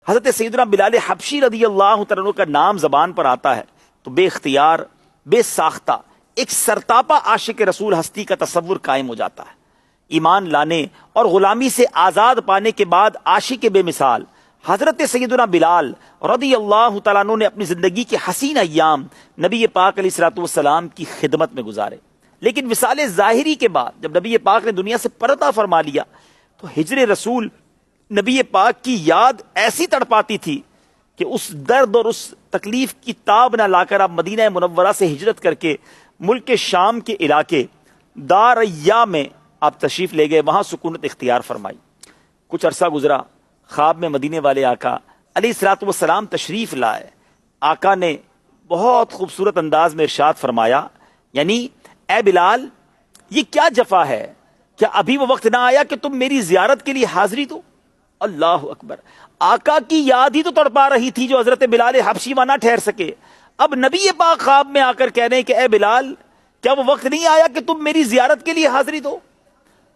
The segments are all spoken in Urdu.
حضرت سیدنا بلال حبشی رضی اللہ تعالیٰ عنہ کا نام زبان پر آتا ہے تو بے اختیار بے ساختہ ایک سرتاپا عاشق رسول ہستی کا تصور قائم ہو جاتا ہے۔ ایمان لانے اور غلامی سے آزاد پانے کے بعد عاشق بے مثال حضرت سیدنا بلال رضی اللہ تعالیٰ عنہ نے اپنی زندگی کے حسین ایام نبی پاک علیہ الصلوۃ والسلام کی خدمت میں گزارے، لیکن وصال ظاہری کے بعد جب نبی پاک نے دنیا سے پردہ فرما لیا تو ہجر رسول نبی پاک کی یاد ایسی تڑپاتی تھی کہ اس درد اور اس تکلیف کی تاب نہ لا کر آپ مدینہ منورہ سے ہجرت کر کے ملک شام کے علاقے داریا میں آپ تشریف لے گئے، وہاں سکونت اختیار فرمائی۔ کچھ عرصہ گزرا، خواب میں مدینے والے آقا علیہ الصلوۃ والسلام تشریف لائے۔ آقا نے بہت خوبصورت انداز میں ارشاد فرمایا، یعنی اے بلال یہ کیا جفا ہے، کیا ابھی وہ وقت نہ آیا کہ تم میری زیارت کے لیے حاضری دو؟ اللہ اکبر، آقا کی یاد ہی تو تڑپا رہی تھی جو حضرت بلال حبشی وہاں نہ ٹھہر سکے، اب نبی پاک خواب میں آ کر کہہ رہے ہیں کہ اے بلال کیا وہ وقت نہیں آیا کہ تم میری زیارت کے لیے حاضری دو؟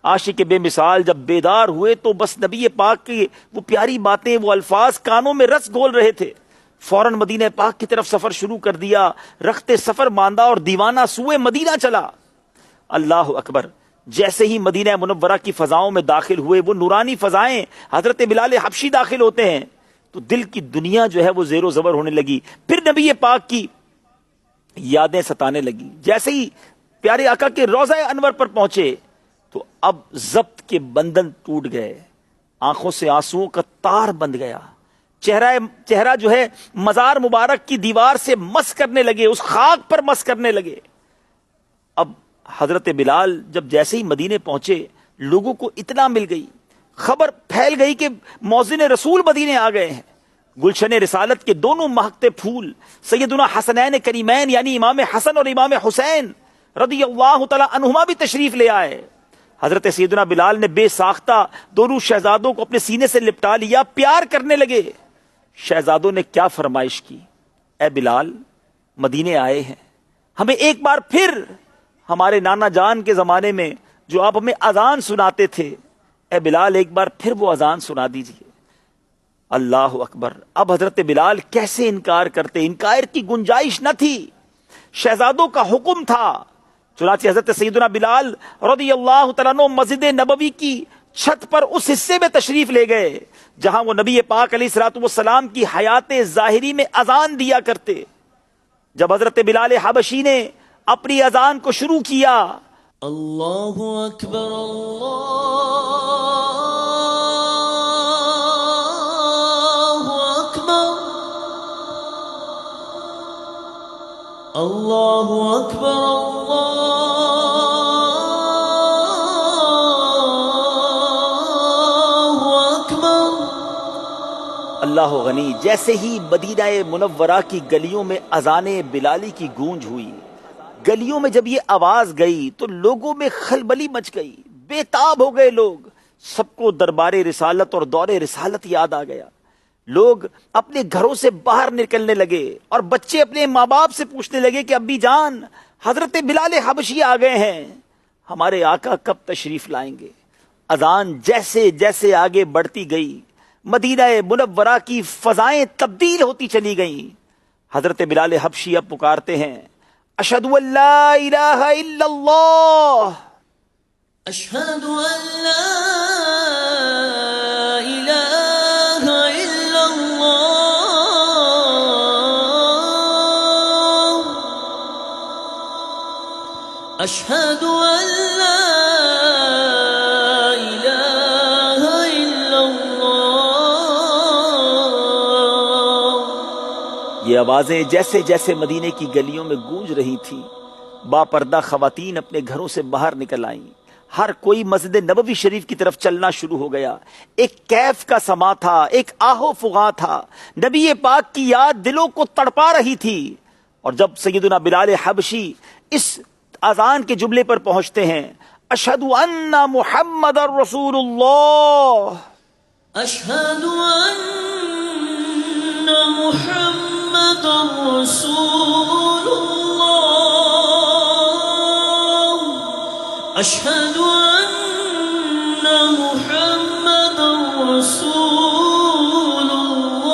عاشق بے مثال جب بیدار ہوئے تو بس نبی پاک کی وہ پیاری باتیں، وہ الفاظ کانوں میں رس گھول رہے تھے، فوراً مدینہ پاک کی طرف سفر شروع کر دیا، رخت سفر ماندہ اور دیوانہ سوئے مدینہ چلا۔ اللہ اکبر، جیسے ہی مدینہ منورہ کی فضاؤں میں داخل ہوئے، وہ نورانی فضائیں حضرت بلال حبشی داخل ہوتے ہیں تو دل کی دنیا جو ہے وہ زیر و زبر ہونے لگی، پھر نبی پاک کی یادیں ستانے لگی۔ جیسے ہی پیارے آقا کے روضہ انور پر پہنچے تو اب ضبط کے بندھن ٹوٹ گئے، آنکھوں سے آنسوؤں کا تار بندھ گیا، چہرہ جو ہے مزار مبارک کی دیوار سے مس کرنے لگے، اس خاک پر مس کرنے لگے۔ اب حضرت بلال جب جیسے ہی مدینے پہنچے، لوگوں کو اطلاع مل گئی، خبر پھیل گئی کہ موذن رسول مدینے آ گئے ہیں۔ گلشن رسالت کے دونوں مہکتے پھول سیدنا حسنین کریمین یعنی امام حسن اور امام حسین رضی اللہ تعالی عنہما بھی تشریف لے آئے۔ حضرت سیدنا بلال نے بے ساختہ دونوں شہزادوں کو اپنے سینے سے لپٹا لیا، پیار کرنے لگے۔ شہزادوں نے کیا فرمائش کی، اے بلال مدینے آئے ہیں، ہمیں ایک بار پھر ہمارے نانا جان کے زمانے میں جو آپ ہمیں اذان سناتے تھے، اے بلال ایک بار پھر وہ اذان سنا دیجئے۔ اللہ اکبر، اب حضرت بلال کیسے انکار کرتے، انکار کی گنجائش نہ تھی، شہزادوں کا حکم تھا۔ چنانچہ حضرت سیدنا بلال رضی اللہ تعالیٰ عنہ مسجد نبوی کی چھت پر اس حصے میں تشریف لے گئے جہاں وہ نبی پاک علیہ الصلوۃ والسلام کی حیات ظاہری میں اذان دیا کرتے۔ جب حضرت بلال حبشی نے اپنی اذان کو شروع کیا، اللہ اکبر اللہ اکبر اللہ غنی، جیسے ہی مدینہ منورہ کی گلیوں میں اذان بلالی کی گونج ہوئی، گلیوں میں جب یہ آواز گئی تو لوگوں میں خلبلی مچ گئی، بے تاب ہو گئے لوگ، سب کو دربار رسالت اور دور رسالت یاد آ گیا۔ لوگ اپنے گھروں سے باہر نکلنے لگے اور بچے اپنے ماں باپ سے پوچھنے لگے کہ ابی جان حضرت بلال حبشی آ گئے ہیں، ہمارے آقا کب تشریف لائیں گے؟ اذان جیسے جیسے آگے بڑھتی گئی، مدینہ منورہ کی فضائیں تبدیل ہوتی چلی گئیں۔ حضرت بلال حبشی اب پکارتے ہیں، اشہد ان لا الہ الا اللہ، اشہد ان لا الہ الا اللہ، اشہد ان لا الہ الا اللہ۔ یہ آوازیں جیسے جیسے مدینے کی گلیوں میں گونج رہی تھیں، با پردہ خواتین اپنے گھروں سے باہر نکل آئیں، ہر کوئی مسجد نبوی شریف کی طرف چلنا شروع ہو گیا۔ ایک کیف کا سما تھا، ایک آہو فغاں تھا، نبی پاک کی یاد دلوں کو تڑپا رہی تھی۔ اور جب سیدنا بلال حبشی اس اذان کے جملے پر پہنچتے ہیں، اشہد ان محمد رسول اللہ، اشہد ان محمد رسول اللہ، اشہد ان محمد رسول اللہ۔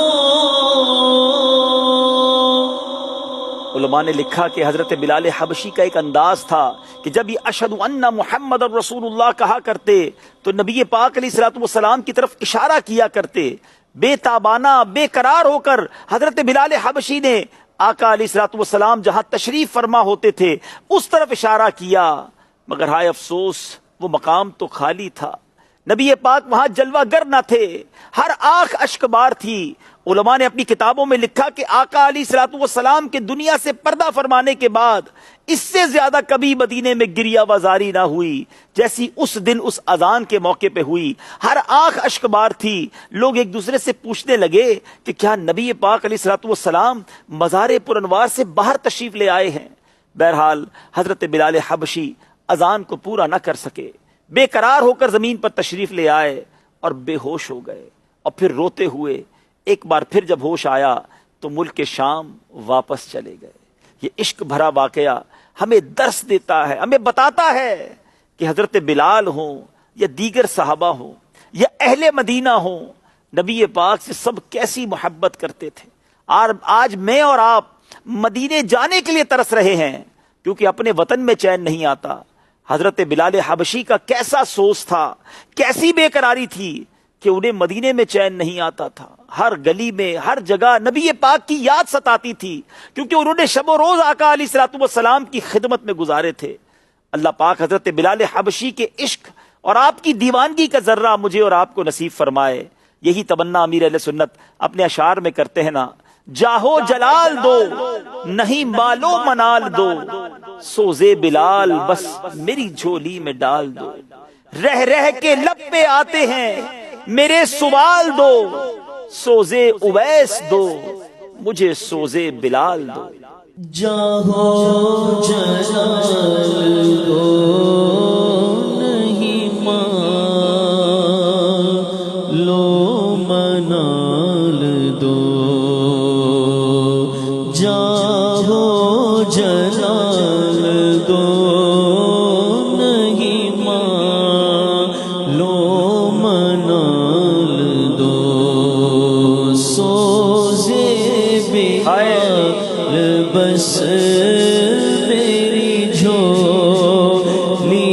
علماء نے لکھا کہ حضرت بلال حبشی کا ایک انداز تھا کہ جب یہ اشہد ان محمد رسول اللہ کہا کرتے تو نبی پاک علیہ الصلوۃ والسلام کی طرف اشارہ کیا کرتے. بے تابانہ بے قرار ہو کر حضرت بلال حبشی نے آقا علیہ الصلوۃ والسلام جہاں تشریف فرما ہوتے تھے اس طرف اشارہ کیا. مگر ہائے افسوس وہ مقام تو خالی تھا, نبی پاک وہاں جلوہ گر نہ تھے, ہر آنکھ اشک بار تھی. علماء نے اپنی کتابوں میں لکھا کہ آقا علیہ الصلوۃ والسلام کے دنیا سے پردہ فرمانے کے بعد اس سے زیادہ کبھی مدینے میں گریہ وزاری نہ ہوئی جیسی اس دن اس اذان کے موقع پہ ہوئی. ہر آنکھ اشک بار تھی. لوگ ایک دوسرے سے پوچھنے لگے کہ کیا نبی پاک علیہ الصلوۃ والسلام مزار پر انوار سے باہر تشریف لے آئے ہیں. بہرحال حضرت بلال حبشی اذان کو پورا نہ کر سکے, بے قرار ہو کر زمین پر تشریف لے آئے اور بے ہوش ہو گئے, اور پھر روتے ہوئے ایک بار پھر جب ہوش آیا تو ملک شام واپس چلے گئے. یہ عشق بھرا واقعہ ہمیں درس دیتا ہے, ہمیں بتاتا ہے کہ حضرت بلال ہوں یا دیگر صحابہ ہوں یا اہل مدینہ ہوں, نبی پاک سے سب کیسی محبت کرتے تھے. اور آج میں اور آپ مدینے جانے کے لیے ترس رہے ہیں کیونکہ اپنے وطن میں چین نہیں آتا. حضرت بلال حبشی کا کیسا سوز تھا, کیسی بے قراری تھی کہ انہیں مدینے میں چین نہیں آتا تھا. ہر گلی میں ہر جگہ نبی پاک کی یاد ستاتی تھی کیونکہ انہوں نے شب و روز آقا علیہ الصلوۃ والسلام کی خدمت میں گزارے تھے. اللہ پاک حضرت بلال حبشی کے عشق اور آپ کی دیوانگی کا ذرہ مجھے اور آپ کو نصیب فرمائے. یہی تمنا امیر اہل سنت اپنے اشعار میں کرتے ہیں نا, جاہو جلال دو نہیں مالو منال دو, سوزے بلال بس میری جھولی میں ڈال دو. رہ رہ کے لب پہ آتے ہیں میرے سوال دو, سوزے اویس دو مجھے سوزے بلال دو. جاہو جلال دو نہیں لو منال دو, جاہو جلال دو نہیں لو منال دو, سوزے بلال بس میری جھولی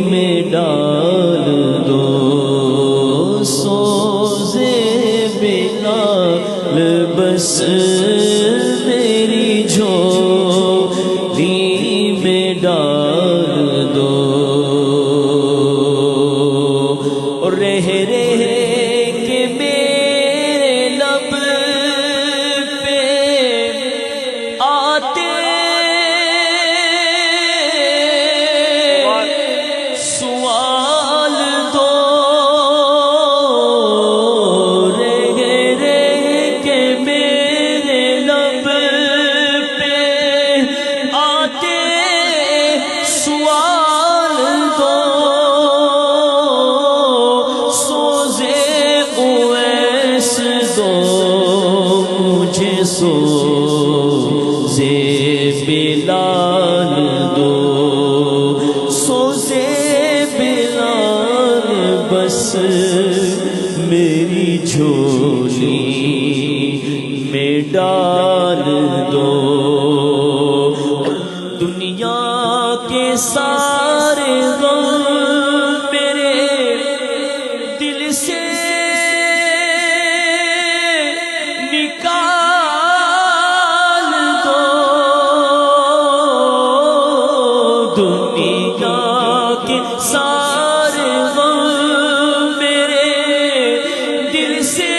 میں ڈال دو, سوزے بلال بس میری جھولی میں ڈال دو. رہ رہ کے میرے لب پہ آتے سوال دو, رہ رہ کے میرے لب پہ آتے سوال دو, سوزے اویس دو مجھے سوزے بلال دو, سوزے بلال بس میری جھولی میں ڈال دو. دنیا کے سارے غم میرے دل سے نکال دو, دنیا کے سارے غم میرے دل سے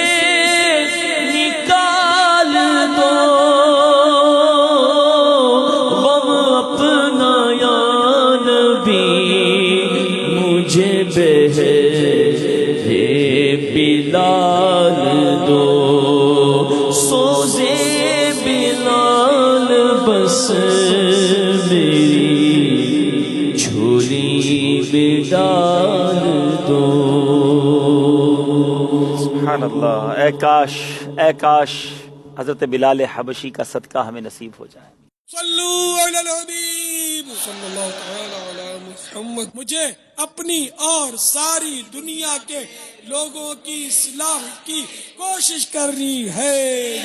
نکال دو, غم اپنا یا نبی مجھے بہرے بلال دو, سوزے بلال بس میری جھولی میں ڈال دو. سبحان اللہ. اے کاش حضرت بلال حبشی کا صدقہ ہمیں نصیب ہو جائے. صلو علی الحبیب صلی اللہ تعالی علی محمد. مجھے اپنی اور ساری دنیا کے لوگوں کی اصلاح کی کوشش کرنی ہے.